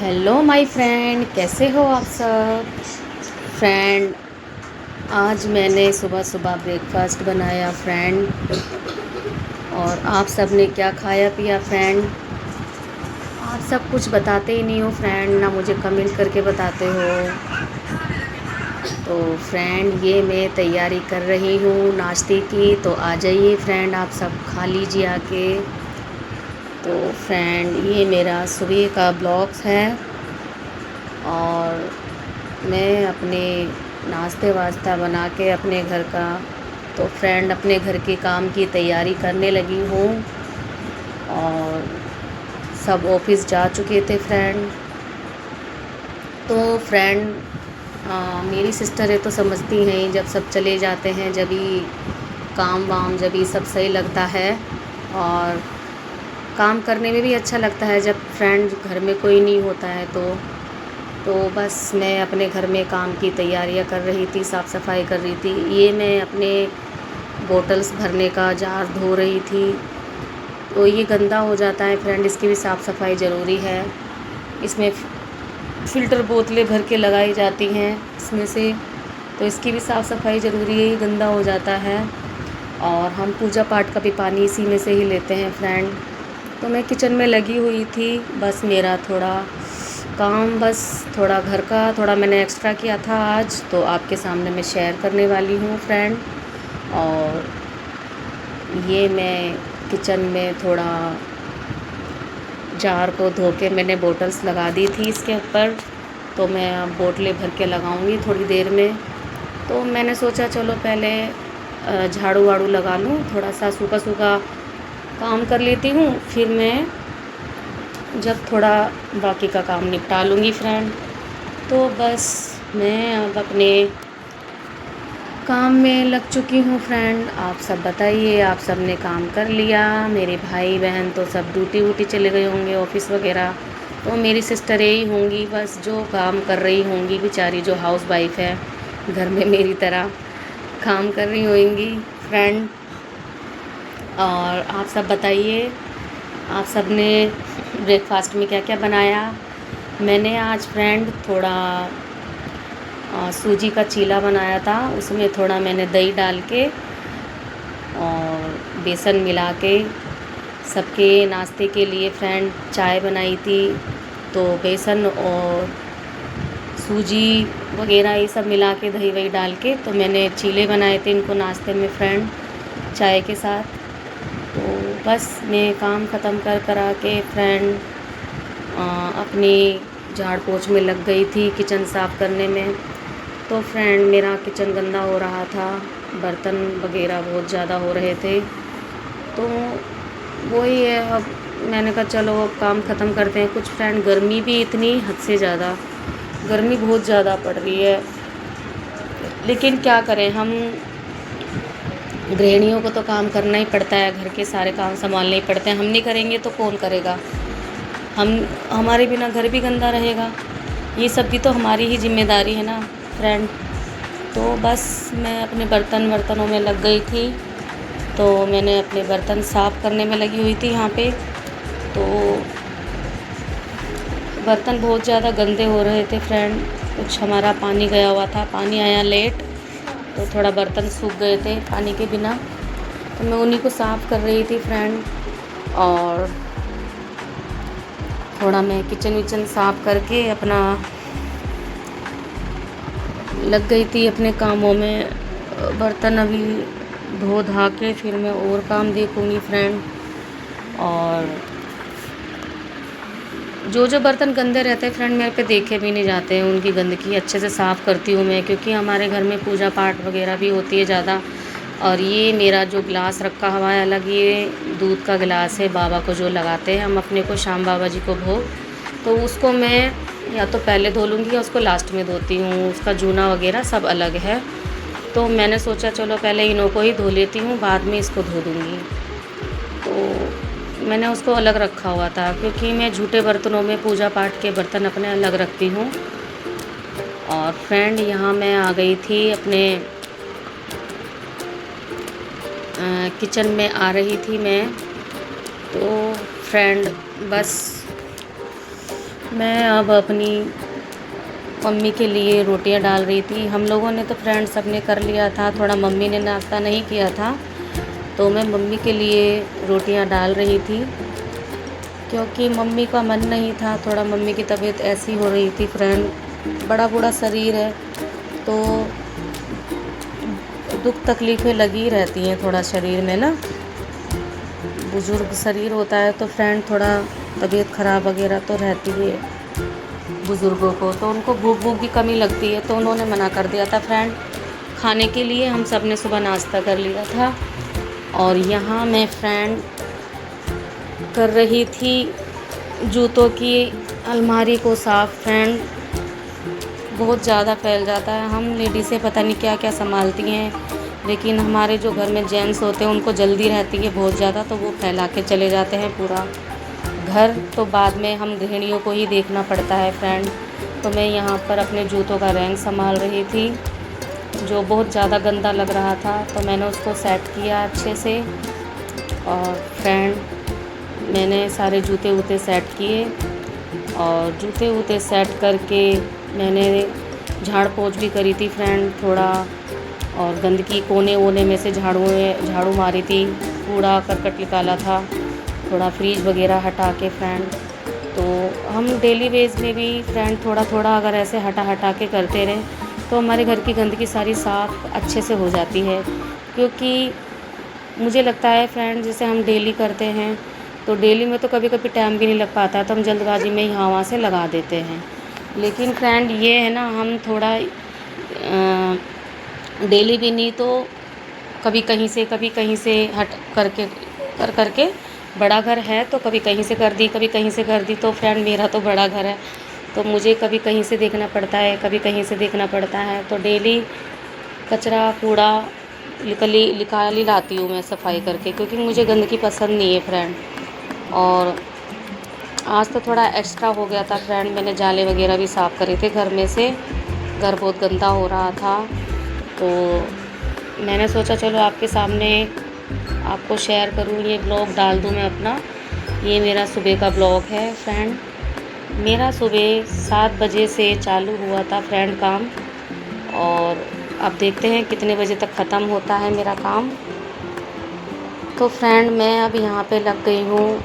Hello my friend, कैसे हो आप सब। फ्रेंड, आज मैंने सुबह सुबह ब्रेकफास्ट बनाया फ्रेंड। और आप सब ने क्या खाया पिया फ्रेंड। आप सब कुछ बताते ही नहीं हो फ्रेंड, ना मुझे कमेंट करके बताते हो। तो फ्रेंड, ये मैं तैयारी कर रही हूँ नाश्ते की, तो आ जाइए फ्रेंड, आप सब खा लीजिए आके। तो फ्रेंड, ये मेरा सुबह का ब्लॉग्स है और मैं अपने नाश्ते वास्ता बना के अपने घर का, तो फ्रेंड अपने घर के काम की तैयारी करने लगी हूँ। और सब ऑफिस जा चुके थे फ्रेंड। तो फ्रेंड, मेरी सिस्टर है तो समझती हैं, जब सब चले जाते हैं जब ही काम वाम जब ही सब सही लगता है। और काम करने में भी अच्छा लगता है जब फ्रेंड घर में कोई नहीं होता है। तो बस मैं अपने घर में काम की तैयारियां कर रही थी, साफ़ सफाई कर रही थी। ये मैं अपने बोतल्स भरने का जार धो रही थी। तो ये गंदा हो जाता है फ्रेंड, इसकी भी साफ़ सफाई ज़रूरी है। इसमें फ़िल्टर बोतलें भर के लगाई जाती हैं इसमें से, तो इसकी भी साफ़ सफाई ज़रूरी है, ये गंदा हो जाता है। और हम पूजा पाठ का भी पानी इसी में से ही लेते हैं फ्रेंड। तो मैं किचन में लगी हुई थी, बस मेरा थोड़ा काम, बस थोड़ा घर का थोड़ा मैंने एक्स्ट्रा किया था आज, तो आपके सामने मैं शेयर करने वाली हूँ फ्रेंड। और ये मैं किचन में थोड़ा जार को धो के मैंने बोतल्स लगा दी थी इसके ऊपर, तो मैं अब बोतलें भर के लगाऊंगी थोड़ी देर में। तो मैंने सोचा चलो पहले झाड़ू वाड़ू लगा लूँ, थोड़ा सा सूखा सूखा काम कर लेती हूँ, फिर मैं जब थोड़ा बाकी का काम निपटा लूँगी फ्रेंड। तो बस मैं अब अपने काम में लग चुकी हूँ फ्रेंड। आप सब बताइए, आप सब ने काम कर लिया। मेरे भाई बहन तो सब ड्यूटी वूटी चले गए होंगे, ऑफिस वगैरह। तो मेरी सिस्टरें ही होंगी बस जो काम कर रही होंगी, बेचारी जो हाउस वाइफ है घर में मेरी तरह काम कर रही होंगी फ्रेंड। और आप सब बताइए, आप सब ने ब्रेकफास्ट में क्या क्या बनाया। मैंने आज फ्रेंड थोड़ा सूजी का चीला बनाया था, उसमें थोड़ा मैंने दही डाल के और बेसन मिला के सबके नाश्ते के लिए फ्रेंड चाय बनाई थी। तो बेसन और सूजी वगैरह ये सब मिला के दही वही डाल के तो मैंने चीले बनाए थे इनको नाश्ते में फ्रेंड, चाय के साथ। तो बस मैं काम ख़त्म कर आके फ्रेंड अपनी झाड़ पोंछ में लग गई थी, किचन साफ़ करने में। तो फ्रेंड, मेरा किचन गंदा हो रहा था, बर्तन वगैरह बहुत ज़्यादा हो रहे थे। तो वही है, अब मैंने कहा चलो अब काम ख़त्म करते हैं। कुछ फ्रेंड, गर्मी भी इतनी हद से ज़्यादा, गर्मी बहुत ज़्यादा पड़ रही है, लेकिन क्या करें, हम गृहिणियों को तो काम करना ही पड़ता है, घर के सारे काम संभालने ही पड़ते हैं। हम नहीं करेंगे तो कौन करेगा। हम हमारे बिना घर भी गंदा रहेगा, ये सब भी तो हमारी ही जिम्मेदारी है ना फ्रेंड। तो बस मैं अपने बर्तनों में लग गई थी, तो मैंने अपने बर्तन साफ़ करने में लगी हुई थी यहाँ पे। तो बर्तन बहुत ज़्यादा गंदे हो रहे थे फ्रेंड, कुछ हमारा पानी गया हुआ था, पानी आया लेट, तो थोड़ा बर्तन सूख गए थे पानी के बिना। तो मैं उन्हीं को साफ़ कर रही थी फ्रेंड। और थोड़ा मैं किचन विचन साफ़ करके अपना लग गई थी अपने कामों में। बर्तन अभी धो धा के फिर मैं और काम देखूँगी फ्रेंड। और जो जो बर्तन गंदे रहते हैं फ्रेंड, मेरे पे देखे भी नहीं जाते हैं, उनकी गंदगी अच्छे से साफ़ करती हूँ मैं, क्योंकि हमारे घर में पूजा पाठ वगैरह भी होती है ज़्यादा। और ये मेरा जो गिलास रखा हुआ है अलग, ये दूध का गिलास है, बाबा को जो लगाते हैं हम अपने को, श्याम बाबा जी को भोग, तो उसको मैं या तो पहले धो लूँगी या उसको लास्ट में धोती हूँ, उसका जूना वगैरह सब अलग है। तो मैंने सोचा चलो पहले इन्हों को ही धो लेती हूँ, बाद में इसको धो दूँगी। तो मैंने उसको अलग रखा हुआ था, क्योंकि मैं झूठे बर्तनों में पूजा पाठ के बर्तन अपने अलग रखती हूँ। और फ्रेंड, यहाँ मैं आ गई थी अपने किचन में आ रही थी मैं। तो फ्रेंड, बस मैं अब अपनी मम्मी के लिए रोटियां डाल रही थी। हम लोगों ने तो फ्रेंड सब ने कर लिया था, थोड़ा मम्मी ने नाश्ता नहीं किया था, तो मैं मम्मी के लिए रोटियां डाल रही थी क्योंकि मम्मी का मन नहीं था। थोड़ा मम्मी की तबीयत ऐसी हो रही थी फ्रेंड, बड़ा बूढ़ा शरीर है तो दुख तकलीफ़ें लगी रहती हैं थोड़ा शरीर में ना। बुज़ुर्ग शरीर होता है तो फ्रेंड थोड़ा तबीयत ख़राब वगैरह तो रहती है बुज़ुर्गों को, तो उनको भूख भूख की कमी लगती है, तो उन्होंने मना कर दिया था फ्रेंड खाने के लिए। हम सब ने सुबह नाश्ता कर लिया था और यहाँ मैं फ्रेंड कर रही थी जूतों की अलमारी को साफ़। फ्रेंड बहुत ज़्यादा फैल जाता है, हम लेडीज़ें पता नहीं क्या क्या संभालती हैं, लेकिन हमारे जो घर में जेंट्स होते हैं उनको जल्दी रहती है बहुत ज़्यादा, तो वो फैला के चले जाते हैं पूरा घर, तो बाद में हम गृहिणियों को ही देखना पड़ता है फ्रेंड। तो मैं यहाँ पर अपने जूतों का रैंक संभाल रही थी जो बहुत ज़्यादा गंदा लग रहा था, तो मैंने उसको सेट किया अच्छे से। और फ्रेंड मैंने सारे जूते वूते सेट किए और जूते वूते सेट करके मैंने झाड़ पोंछ भी करी थी फ्रेंड थोड़ा, और गंदगी कोने वोने में से झाड़ू मारी थी, कूड़ा करकट निकाला था, थोड़ा फ्रीज वगैरह हटा के फ्रेंड। तो हम डेली बेस में भी फ्रेंड थोड़ा थोड़ा अगर ऐसे हटा के करते रहें तो हमारे घर की गंदगी सारी साफ़ अच्छे से हो जाती है। क्योंकि मुझे लगता है फ्रेंड जैसे हम डेली करते हैं तो डेली में तो कभी कभी टाइम भी नहीं लग पाता है, तो हम जल्दबाजी में यहाँ वहाँ से लगा देते हैं। लेकिन फ्रेंड ये है ना, हम थोड़ा डेली भी नहीं तो कभी कहीं से हट करके करके बड़ा घर है तो कभी कहीं से कर दी, कभी कहीं से कर दी। तो फ्रेंड मेरा तो बड़ा घर है तो मुझे कभी कहीं से देखना पड़ता है, कभी कहीं से देखना पड़ता है, तो डेली कचरा कूड़ा निकाल ही लाती हूँ मैं सफाई करके, क्योंकि मुझे गंदगी पसंद नहीं है फ्रेंड। और आज तो थोड़ा एक्स्ट्रा हो गया था फ्रेंड, मैंने जाले वगैरह भी साफ़ करे थे घर में से, घर बहुत गंदा हो रहा था, तो मैंने सोचा चलो आपके सामने आपको शेयर करूँ, ये ब्लॉग डाल दूँ मैं अपना। ये मेरा सुबह का ब्लॉग है फ्रेंड। मेरा सुबह 7 बजे से चालू हुआ था फ्रेंड काम, और अब देखते हैं कितने बजे तक ख़त्म होता है मेरा काम। तो फ्रेंड मैं अब यहाँ पे लग गई हूँ,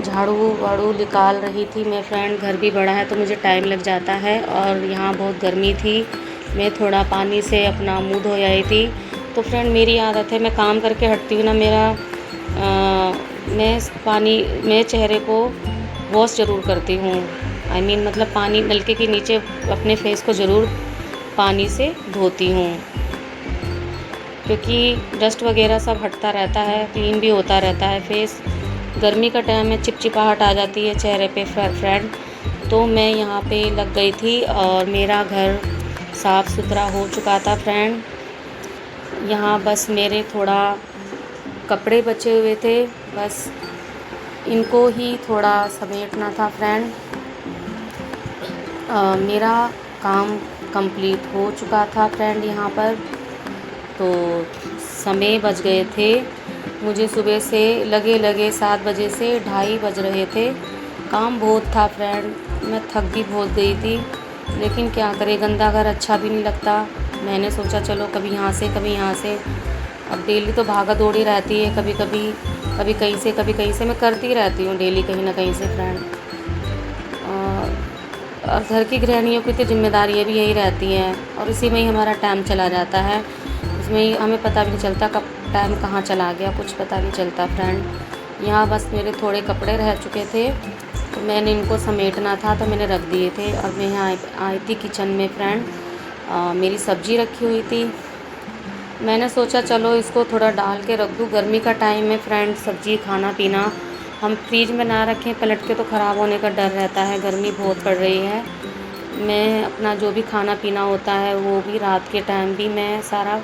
झाड़ू वाड़ू निकाल रही थी मैं फ्रेंड। घर भी बड़ा है तो मुझे टाइम लग जाता है, और यहाँ बहुत गर्मी थी, मैं थोड़ा पानी से अपना मुँह धो आई थी। तो फ्रेंड मेरी आदत है, मैं काम करके हटती हूँ ना, मैं चेहरे को वॉश ज़रूर करती हूँ। मतलब पानी नलके के नीचे अपने फेस को ज़रूर पानी से धोती हूँ, क्योंकि डस्ट वगैरह सब हटता रहता है, क्लीन भी होता रहता है फेस। गर्मी का टाइम में चिपचिपाहट आ जाती है चेहरे पे फ्रेंड। तो मैं यहाँ पे लग गई थी और मेरा घर साफ़ सुथरा हो चुका था फ्रेंड। यहाँ बस मेरे थोड़ा कपड़े बचे हुए थे, बस इनको ही थोड़ा समेटना था फ्रेंड। मेरा काम कंप्लीट हो चुका था फ्रेंड यहाँ पर। तो समय बज गए थे मुझे सुबह से, लगे 7 बजे से 2:30 बज रहे थे। काम बहुत था फ्रेंड, मैं थक भी बहुत गई थी, लेकिन क्या करें, गंदा घर अच्छा भी नहीं लगता। मैंने सोचा चलो कभी यहाँ से कभी यहाँ से, अब डेली तो भागा दौड़ी रहती है, कभी कहीं से मैं करती रहती हूँ डेली कहीं ना कहीं से फ्रेंड। और घर की गृहिणियों की तो जिम्मेदारियाँ भी यही रहती हैं, और इसी में ही हमारा टाइम चला जाता है, इसमें ही हमें पता भी नहीं चलता कब टाइम कहाँ चला गया, कुछ पता नहीं चलता फ्रेंड। यहाँ बस मेरे थोड़े कपड़े रह चुके थे तो मैंने इनको समेटना था तो मैंने रख दिए थे। और मैं यहाँ आई थी किचन में फ्रेंड, मेरी सब्ज़ी रखी हुई थी, मैंने सोचा चलो इसको थोड़ा डाल के रख दूँ। गर्मी का टाइम में फ्रेंड सब्ज़ी खाना पीना हम फ्रीज में ना रखें, पलट के तो ख़राब होने का डर रहता है, गर्मी बहुत पड़ रही है। मैं अपना जो भी खाना पीना होता है वो भी रात के टाइम भी मैं सारा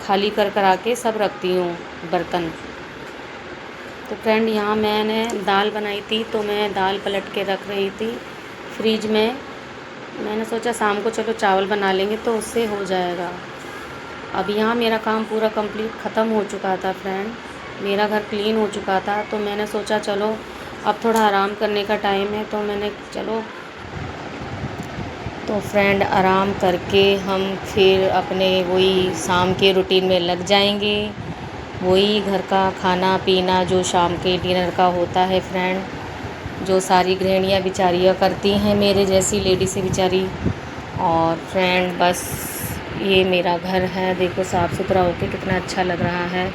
खाली करा के सब रखती हूँ बर्तन। तो फ्रेंड यहाँ मैंने दाल बनाई थी तो मैं दाल पलट के रख रही थी फ्रीज में। मैंने सोचा शाम को चलो चावल बना लेंगे तो उससे हो जाएगा। अब यहाँ मेरा काम पूरा कंप्लीट ख़त्म हो चुका था फ्रेंड, मेरा घर क्लीन हो चुका था, तो मैंने सोचा चलो अब थोड़ा आराम करने का टाइम है, तो मैंने चलो तो फ्रेंड आराम करके हम फिर अपने वही शाम के रूटीन में लग जाएंगे। वही घर का खाना पीना जो शाम के डिनर का होता है फ्रेंड, जो सारी गृहिणियाँ बेचारियाँ करती हैं, मेरे जैसी लेडी से बेचारी। और फ्रेंड बस ये मेरा घर है, देखो साफ़ सुथरा होके कितना अच्छा लग रहा है।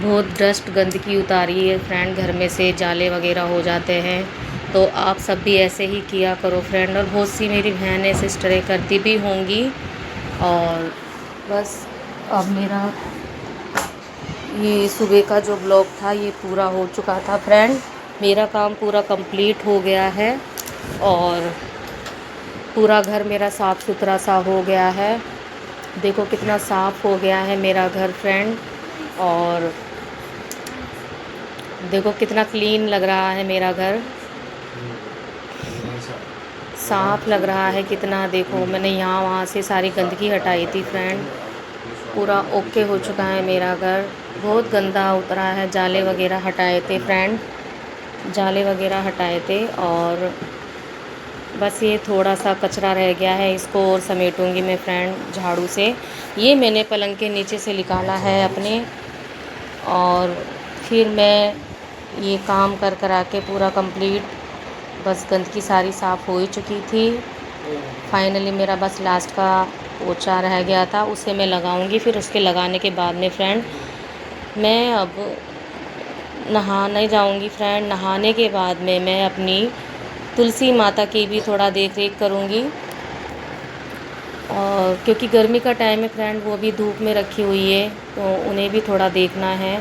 बहुत डस्ट गंदगी उतारी है फ्रेंड, घर में से जाले वगैरह हो जाते हैं। तो आप सब भी ऐसे ही किया करो फ्रेंड, और बहुत सी मेरी बहनें सिस्टरें करती भी होंगी। और बस अब मेरा ये सुबह का जो ब्लॉग था ये पूरा हो चुका था फ्रेंड, मेरा काम पूरा कंप्लीट हो गया है। और पूरा घर मेरा साफ़ सुथरा सा हो गया है, देखो कितना साफ़ हो गया है मेरा घर फ्रेंड। और देखो कितना क्लीन लग रहा है मेरा घर, साफ़ लग रहा है कितना। देखो मैंने यहाँ वहाँ से सारी गंदगी हटाई थी फ्रेंड, पूरा ओके हो चुका है मेरा घर। बहुत गंदा उतरा है, जाले वगैरह हटाए थे फ्रेंड, जाले वगैरह हटाए थे। और बस ये थोड़ा सा कचरा रह गया है, इसको और समेटूंगी मैं फ्रेंड झाड़ू से। ये मैंने पलंग के नीचे से निकाला है अपने, और फिर मैं ये काम कर करा के पूरा कंप्लीट, बस गंदगी सारी साफ़ हो ही चुकी थी। फाइनली मेरा बस लास्ट का पोछा रह गया था, उसे मैं लगाऊंगी। फिर उसके लगाने के बाद में फ्रेंड मैं अब नहाने जाऊंगी फ्रेंड। नहाने के बाद में मैं अपनी तुलसी माता की भी थोड़ा देख रेख करूंगी, और क्योंकि गर्मी का टाइम है फ्रेंड, वो भी धूप में रखी हुई है, तो उन्हें भी थोड़ा देखना है।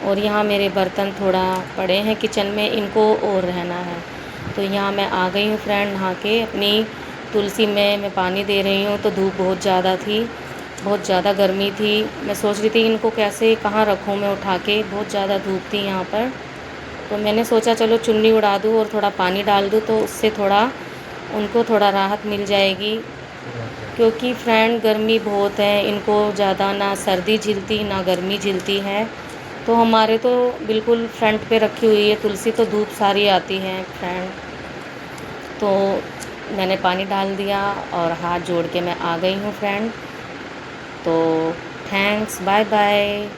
और यहाँ मेरे बर्तन थोड़ा पड़े हैं किचन में, इनको और रहना है। तो यहाँ मैं आ गई हूँ फ्रेंड नहा के, अपनी तुलसी में मैं पानी दे रही हूँ। तो धूप बहुत ज़्यादा थी, बहुत ज़्यादा गर्मी थी, मैं सोच रही थी इनको कैसे कहाँ रखूँ मैं उठा के, बहुत ज़्यादा धूप थी यहाँ पर। तो मैंने सोचा चलो चुन्नी उड़ा दूँ और थोड़ा पानी डाल दूँ, तो उससे थोड़ा उनको थोड़ा राहत मिल जाएगी। क्योंकि फ्रेंड गर्मी बहुत है, इनको ज़्यादा ना सर्दी झिलती ना गर्मी झिलती है। तो हमारे तो बिल्कुल फ्रंट पे रखी हुई है तुलसी, तो धूप सारी आती है फ्रेंड। तो मैंने पानी डाल दिया और हाथ जोड़ के मैं आ गई हूँ फ्रेंड। तो थैंक्स, बाय बाय।